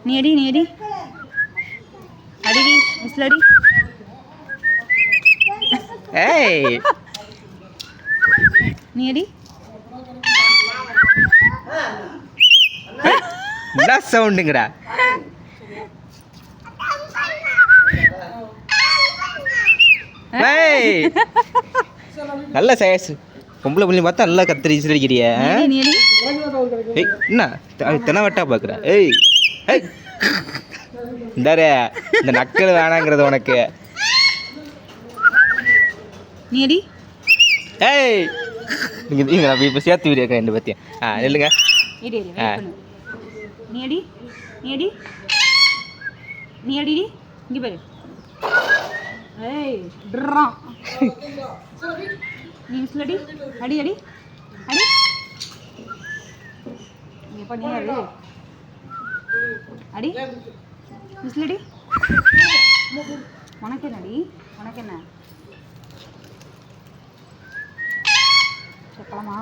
நீ அடி நீ அடி அடிடி விசில் அடி. ஏய் நீ அடி. என்ன சவுண்டுங்கடா? நல்ல சயஸ் பொம்பளை பிள்ளை பார்த்தா நல்லா கத்திரி அடிக்கிறிய. என்ன தென வட்டா பார்க்குற? ஏய் ஏய் இந்தாரே இந்த நக்கல் வேணாங்கிறது உனக்கு. நீ அடி. ஏய் நீங்கள் நம்ம இப்போ சேர்த்து விடியா ரெண்டு பற்றியும். இல்லைங்க நீ அடி நீ அடி நீ அடி இங்கே பாரு. ஏய் ட்ரா நீ விசில் அடி அடி அடி அடி. இப்போ நீ அடி அடி விசில் அடி. உனக்கு என்னடி உனக்கு என்ன சொல்லலாமா?